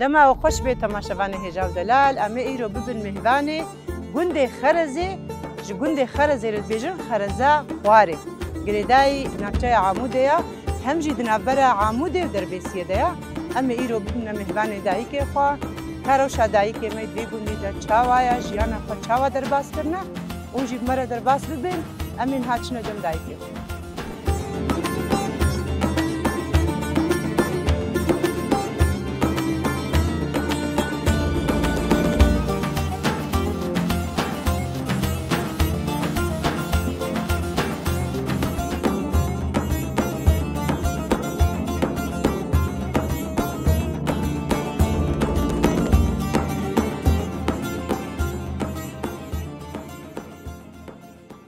دما وخوش به تماشاوان هجاو دلال اما ایرو ببن مهوانه گند خرزه جو گند خرزه رو بیجن خرزه خواره گریدای نقشه عموده هم جی دنابر عموده در بیسیه ده اما ایرو ببن مهوانه دایی که خواه کاروش دایی که می دوی گندی در چاوایا جیانا خود چاوا در باس کرنه اون جی مرا در باس ببین امین هاچنه جم دایی که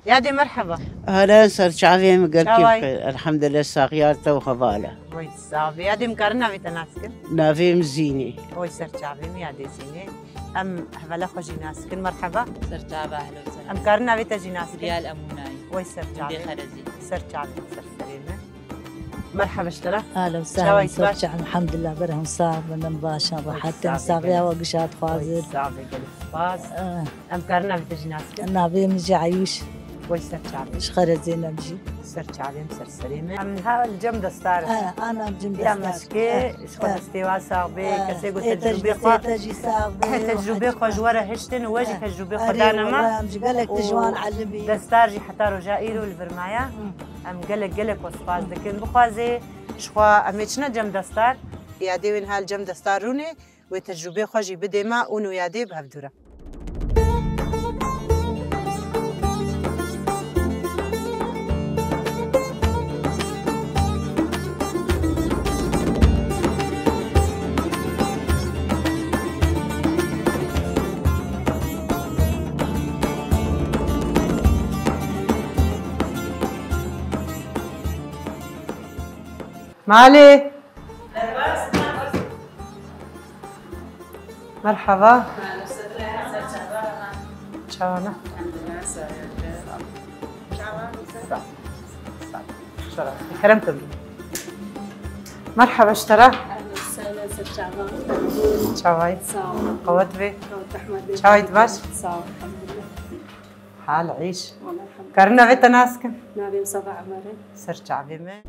يا دي مرحبا أهلا سرچاوي مقركي الحمد لله ساقيات وخبالة وي صافي يا دي مقارنة بتناسكن نافي مزيني وي سرچاوي يا دي زيني ام حوالا خوجي ناسكن مرحبا سرچاوي أهلا وسهلا ام قارنة بتجي ناسكن ريال أموناي وي سرچاوي خرزي سرچاوي سرسريمة مرحبا اشترى اهلا وسهلا سرچاوي الحمد لله برهم صار من باشا راحتين ساقيا وقشات خازر صافي قلت باس ام قارنة بتجي ناسكن نابي مجي عيوش وي سرچاوي اش خرزي نمشي سرچاوي سرسريمة ام ها الجم دستار انا الجم يا مسكي شخو استوا صاغبي كسي قلت تجربي خو تجربي خو جواره هشتن وجه تجربي خدانا ما قالك تجوان علمي دستارجي حتى رجائيرو الفرمايا ام قالك وصفاز لكن بخوازي شخو اميتشنا جم دستار يادي وين هالجم دستار روني وتجربي خو جي بدي ما اونو يادي بهفدوره معالي مرحبا شاوانا كرمتم مرحبا اشترى اهلا وسهلا ست شعبان شاواي صاو قوت بي قوت احمد شاواي باش صاو الحمد لله حال عيش والله الحمد كرنا بيت ناسكن لله نبي مصطفى عمري سر شعبي ما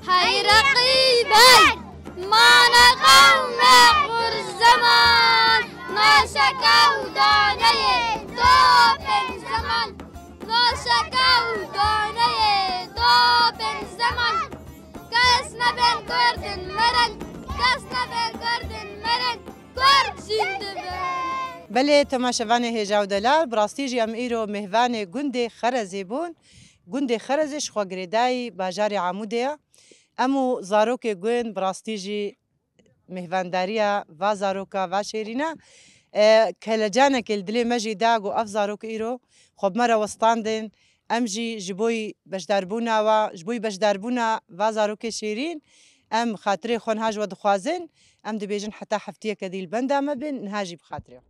هاي رقيبي ما نقوم قر الزمان ناشكا وداني طوب الزمان ناشكا وداني طوب الزمان كاسنا بين قرد المرن كاسنا بين قرد المرن قرد جلد بله تماشاوان هجاو دلال براستيجي ام ايرو مهوان گند خرزي بون گند خرزش خو گریدای باجار عموده امو زاروک گوین براستیجی مهوانداریا و زاروکا و شیرینا کلجانه کل دلی مجی داغ و اف زاروک ایرو خب مرا وستاندن امجی جبوی بشداربونا و جبوی بشداربونا و زاروک شیرین ام خاطری خون هاج و دخوازن ام دبیجن حتی هفتیه کدیل بنده ما بین نهاجی بخاطره